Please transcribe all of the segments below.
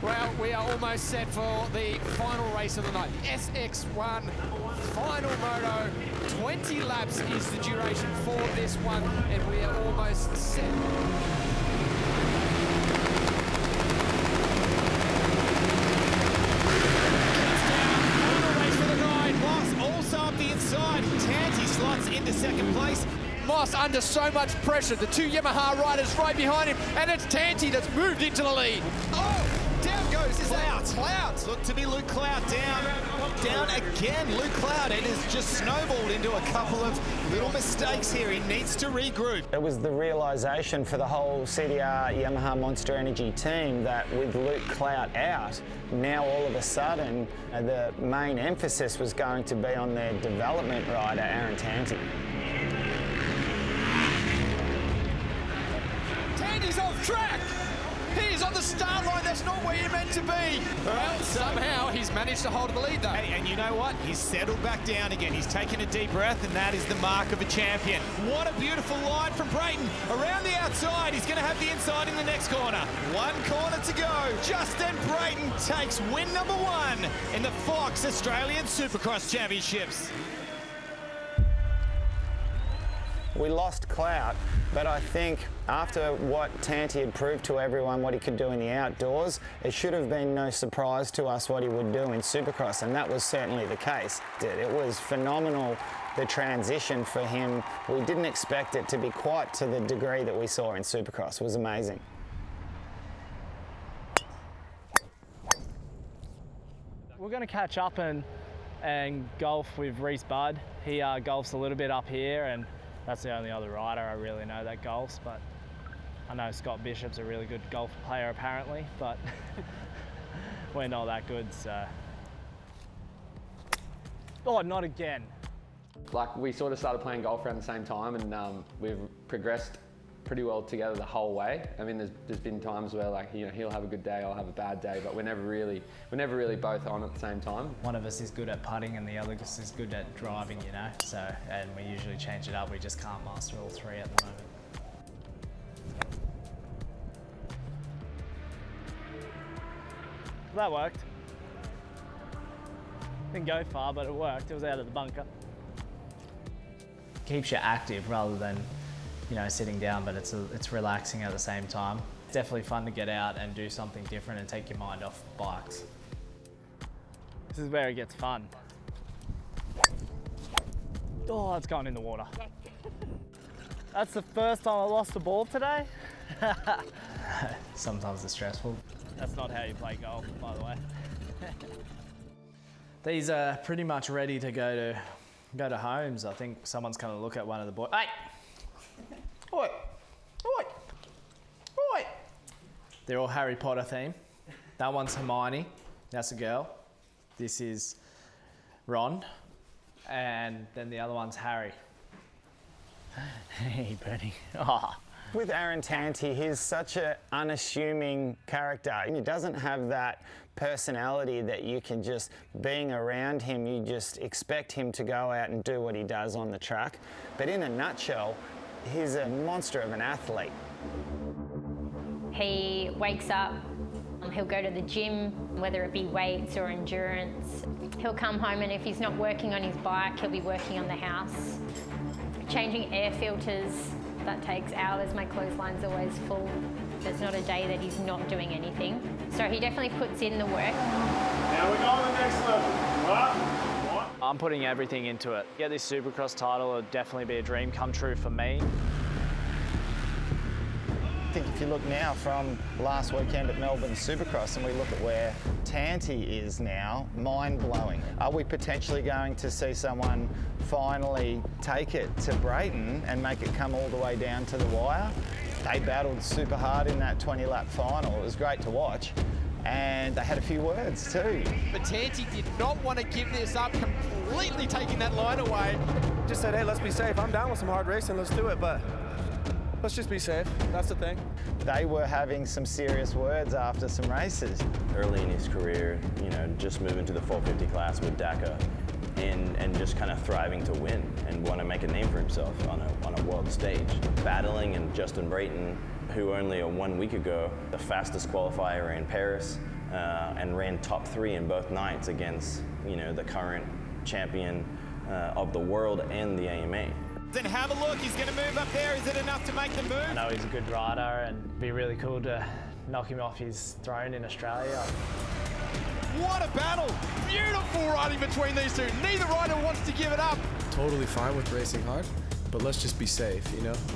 Well, we are almost set for the final race of the night. SX1 final moto. 20 laps is the duration for this one, and we are almost set. Also up the inside, Tanti slots into second place. Moss under so much pressure. The two Yamaha riders right behind him, and it's Tanti that's moved into the lead. Oh, down goes Clouds. Look to be Luke Cloud down again. Luke Cloud, it has just snowballed into a couple of little mistakes here. He needs to regroup. It was the realisation for the whole CDR Yamaha Monster Energy team that with Luke Cloud out, now all of a sudden the main emphasis was going to be on their development rider, Aaron Tanti. Tanti's off track! He's on the start line, that's not where you're meant to be. Well, somehow he's managed to hold the lead though. Hey, and you know what? He's settled back down again. He's taken a deep breath, and that is the mark of a champion. What a beautiful line from Brayton. Around the outside, he's going to have the inside in the next corner. One corner to go. Justin Brayton takes win number 1 in the Fox Australian Supercross Championships. We lost clout, but I think after what Tanti had proved to everyone what he could do in the outdoors, it should have been no surprise to us what he would do in Supercross, and that was certainly the case. It was phenomenal, the transition for him. We didn't expect it to be quite to the degree that we saw in Supercross. It was amazing. We're going to catch up and golf with Reese Budd. He golfs a little bit up here, and that's the only other rider I really know that golfs, but I know Scott Bishop's a really good golf player apparently, but we're not that good, so. Oh, not again. Like, we sort of started playing golf around the same time, and we've progressed pretty well together the whole way. I mean, there's been times where, like, you know, he'll have a good day, I'll have a bad day, but we're never really both on at the same time. One of us is good at putting and the other is good at driving, you know, so, and we usually change it up. We just can't master all three at the moment. That worked. Didn't go far, but it worked. It was out of the bunker. Keeps you active rather than, you know, sitting down, but it's relaxing at the same time. It's definitely fun to get out and do something different and take your mind off bikes. This is where it gets fun. Oh, it's gone in the water. That's the first time I lost the ball today. Sometimes it's stressful. That's not how you play golf, by the way. These are pretty much ready to go to homes. I think someone's going to look at one of the boys. Hey! Oi! Oi! Oi! They're all Harry Potter theme. That one's Hermione. That's a girl. This is Ron. And then the other one's Harry. Hey, Bernie. Oh. With Aaron Tanti, he's such an unassuming character. He doesn't have that personality that you can just, being around him, you just expect him to go out and do what he does on the track. But in a nutshell, he's a monster of an athlete. He wakes up, he'll go to the gym, whether it be weights or endurance. He'll come home, and if he's not working on his bike, he'll be working on the house. Changing air filters, that takes hours. My clothesline's always full. There's not a day that he's not doing anything. So he definitely puts in the work. Now we're going to the next level. I'm putting everything into it. Get this Supercross title would definitely be a dream come true for me. I think if you look now from last weekend at Melbourne Supercross and we look at where Tanti is now, mind-blowing. Are we potentially going to see someone finally take it to Brayton and make it come all the way down to the wire? They battled super hard in that 20-lap final. It was great to watch. And they had a few words too. But Tanti did not want to give this up, completely taking that line away. Just said, hey, let's be safe. I'm down with some hard racing, let's do it, but let's just be safe. That's the thing. They were having some serious words after some races. Early in his career, you know, just moving to the 450 class with Dakar and just kind of thriving to win and want to make a name for himself on a world stage. Battling and Justin Brayton, who only 1 week ago, the fastest qualifier in Paris, and ran top 3 in both nights against, the current champion of the world and the AMA. Then have a look, he's going to move up there. Is it enough to make the move? I know he's a good rider, and it'd be really cool to knock him off his throne in Australia. What a battle! Beautiful riding between these two. Neither rider wants to give it up. Totally fine with racing hard, but let's just be safe,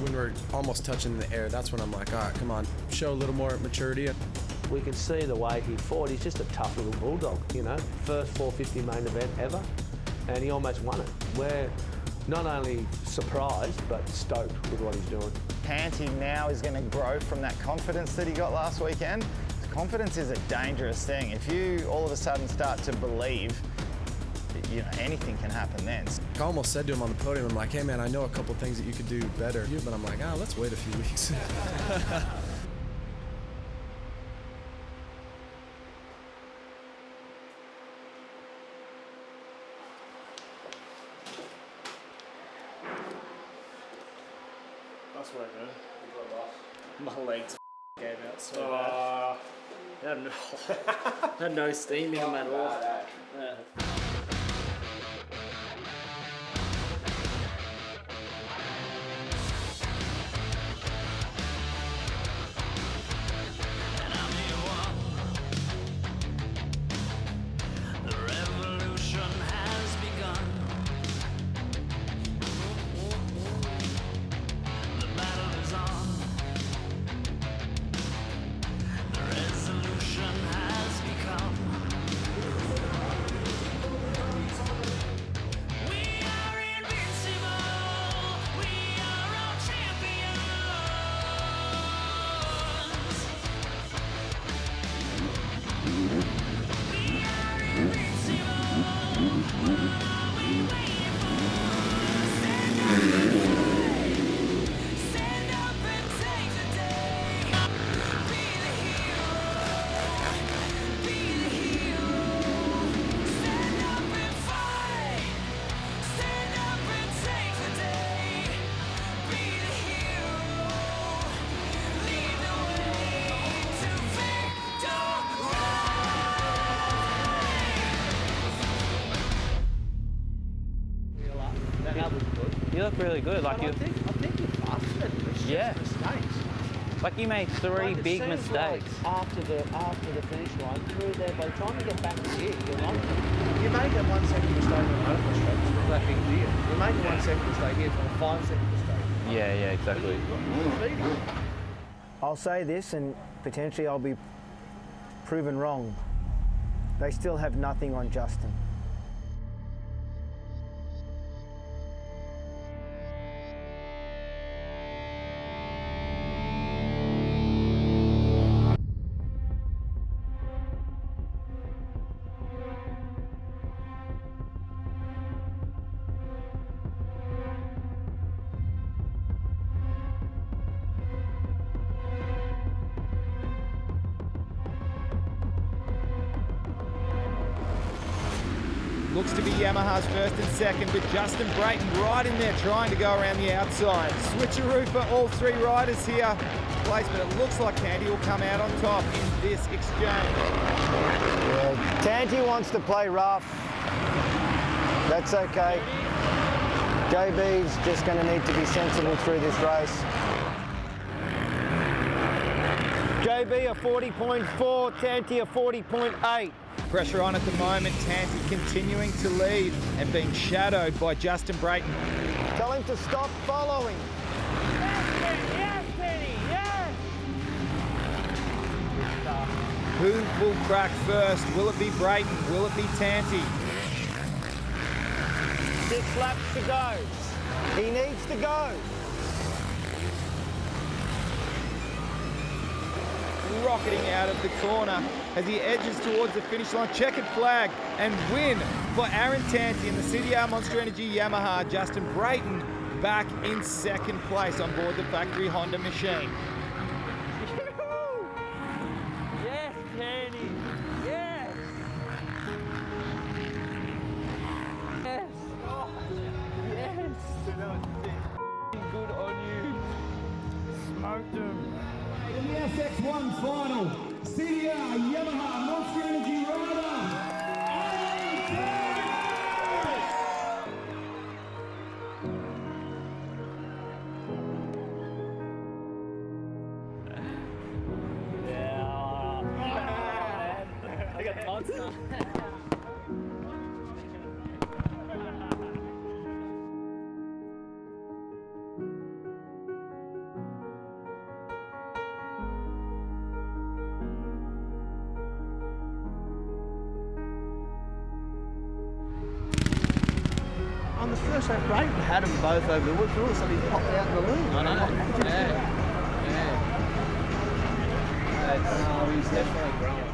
When we're almost touching the air, that's when I'm like, all right, come on, show a little more maturity. We could see the way he fought. He's just a tough little bulldog, First 450 main event ever, and he almost won it. We're not only surprised, but stoked with what he's doing. Tanti now is going to grow from that confidence that he got last weekend. Confidence is a dangerous thing. If you all of a sudden start to believe, anything can happen then. I almost said to him on the podium, I'm like, hey man, I know a couple things that you could do better. But I'm like, let's wait a few weeks. That's what I know. My legs gave out so bad. Had no steam in them at all. Yeah. You look really good. Like I think you busted it. It's just mistakes. Like you made three big mistakes. Like after the finish line, through there, by the time you get back to here, you're on. You make a 1 second mistake on the motor straight, it's not that big deal. You make a 1 second mistake here, it's a 5 second mistake. Yeah, exactly. I'll say this, and potentially I'll be proven wrong. They still have nothing on Justin. Looks to be Yamaha's first and second, but Justin Brayton right in there trying to go around the outside. Switcheroo for all three riders here. Placement, it looks like Tanti will come out on top in this exchange. Yeah, Tanti wants to play rough. That's okay. JB's just going to need to be sensible through this race. JB a 40.4, Tanti a 40.8. Pressure on at the moment, Tanti continuing to lead and being shadowed by Justin Brayton. Tell him to stop following. Yes, Penny, yes! Who will crack first? Will it be Brayton? Will it be Tanti? 6 laps to go. He needs to go. Rocketing out of the corner as he edges towards the finish line. Checkered flag and win for Aaron Tanti in the CDR Monster Energy Yamaha. Justin Brayton back in second place on board the factory Honda machine. Yes, Penny, yes! Yes! Oh, yes! Good on you. Smoked him. what's going On the first lap, Brayton had them both over the woods, and all of a sudden he popped out in the lead. I know. He's definitely grown.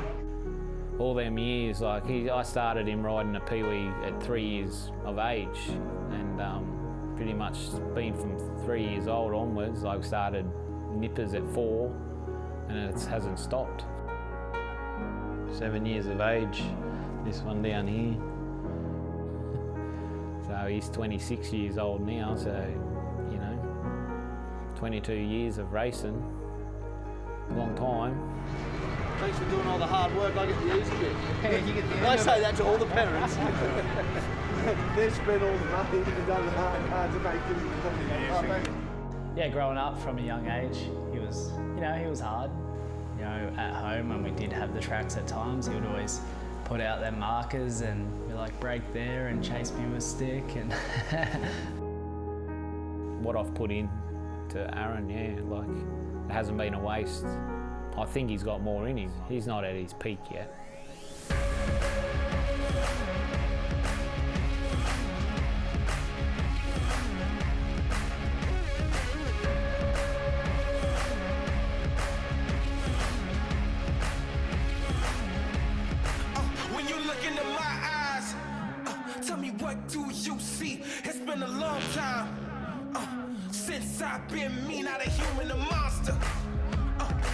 All them years, like I started him riding a peewee at 3 years of age, and pretty much been from 3 years old onwards. I started nippers at 4, and it hasn't stopped. 7 years of age, this one down here. So he's 26 years old now, so, you know, 22 years of racing, long time. Thanks for doing all the hard work, I get the easy bit. I say that to all the parents. They've spent all the money and done the hard to make things. Yeah, growing up from a young age, he was hard. You know, at home when we did have the tracks at times, he would always put out their markers and be like, break there and chase me with a stick. And what I've put in to Aaron, yeah, like, it hasn't been a waste. I think he's got more in him. He's not at his peak yet. When you look into my eyes, tell me what do you see? It's been a long time since I've been me, not a human, a monster.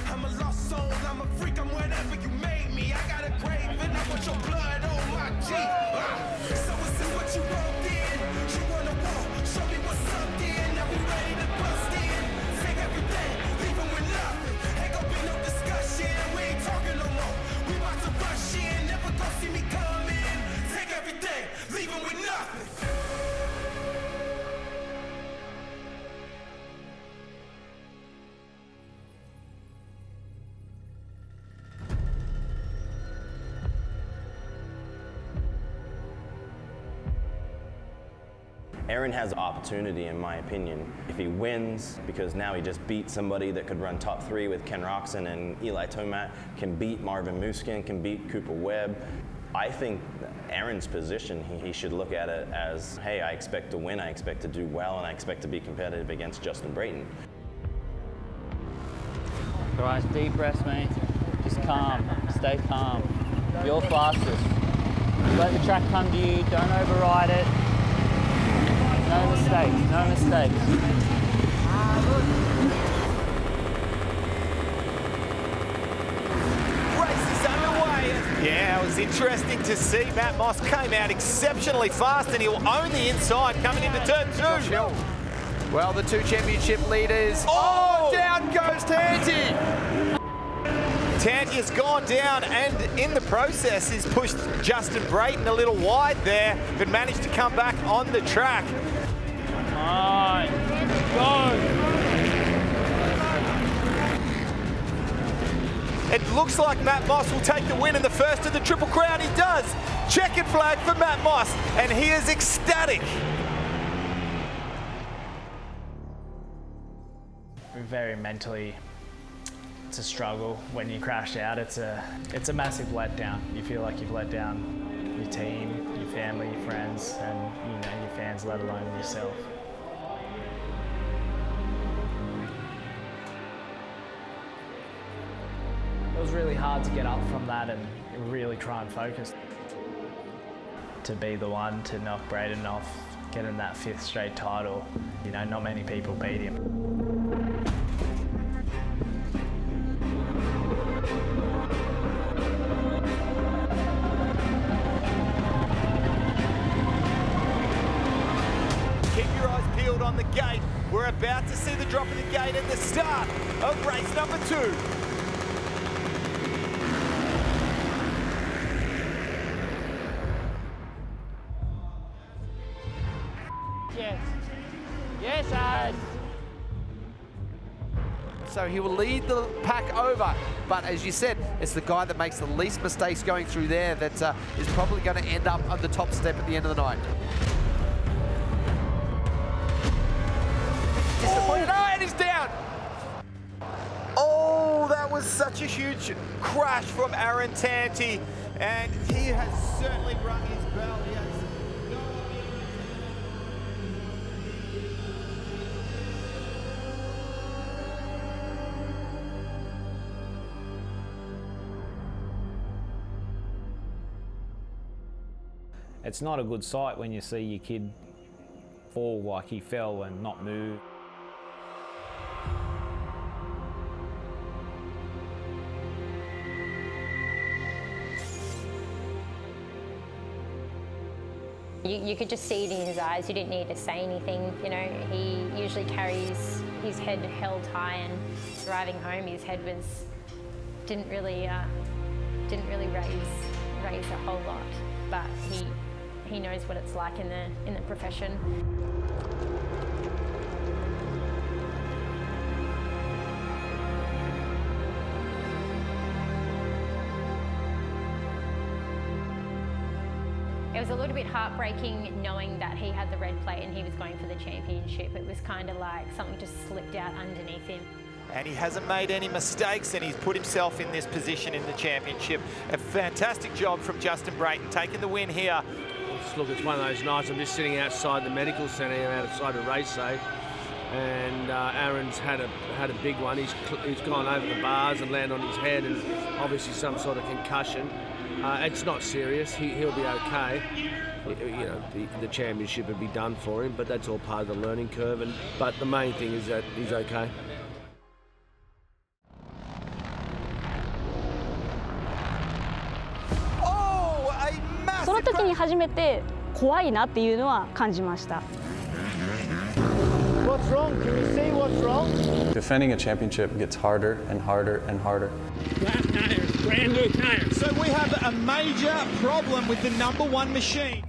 I'm a lost soul, I'm a freak, I'm whatever you made me. I got a grave and I want your blood on my cheek. So is this what you want then? You wanna walk, show me what's up then. Now we ready to bust in. Take everything, leave them with nothing. Ain't gon' be no discussion, we ain't talking no more. We about to rush in, never gon' see me coming. Take everything, leave them with nothing. Aaron has opportunity, in my opinion, if he wins, because now he just beat somebody that could run top 3 with Ken Roxon and Eli Tomac, can beat Marvin Muskin, can beat Cooper Webb. I think Aaron's position, he should look at it as, hey, I expect to win, I expect to do well, and I expect to be competitive against Justin Brayton. Guys, deep breaths, mate. Just calm, stay calm. You're fastest. Let the track come to you, don't override it. No mistakes, no mistakes. Race is underway. Yeah, it was interesting to see. Matt Moss came out exceptionally fast, and he'll own the inside coming into turn 2. Well, the 2 championship leaders. Oh! Down goes Tanti. Tanti has gone down, and in the process has pushed Justin Brayton a little wide there, but managed to come back on the track. Alright, go! It looks like Matt Moss will take the win in the first of the Triple Crown. He does. Checkered flag for Matt Moss, and he is ecstatic. Very mentally, it's a struggle when you crash out. It's a massive letdown. You feel like you've let down your team, your family, your friends, and your fans, let alone yourself. It was really hard to get up from that and really try and focus. To be the one to knock Brayton off, getting that 5th straight title, not many people beat him. On the gate. We're about to see the drop of the gate at the start of race number 2. Yes. Yes, guys. So he will lead the pack over, but as you said, it's the guy that makes the least mistakes going through there that is probably going to end up on the top step at the end of the night. Disappointed. Oh, and he's down. Oh, that was such a huge crash from Aaron Tanti, and he has certainly rung his bell. He has It's not a good sight when you see your kid fall like he fell and not move. You could just see it in his eyes. You didn't need to say anything. You know, he usually carries his head held high, and driving home, his head didn't really raise a whole lot. But he knows what it's like in the profession. It was a little bit heartbreaking knowing that he had the red plate and he was going for the championship. It was kind of like something just slipped out underneath him. and he hasn't made any mistakes, and he's put himself in this position in the championship. A fantastic job from Justin Brayton, taking the win here. Look, it's one of those nights. I'm just sitting outside the medical centre, outside of race day, and Aaron's had a big one. He's gone over the bars and landed on his head, and obviously some sort of concussion. It's not serious. He'll be okay. You know, the championship would be done for him, but that's all part of the learning curve. But the main thing is that he's okay. Oh, a その時に初めて怖いなっていうのは感じました。What's wrong? Can you see what's wrong? Defending a championship gets harder and harder and harder. Flat tires, brand new tires. So we have a major problem with the #1 machine.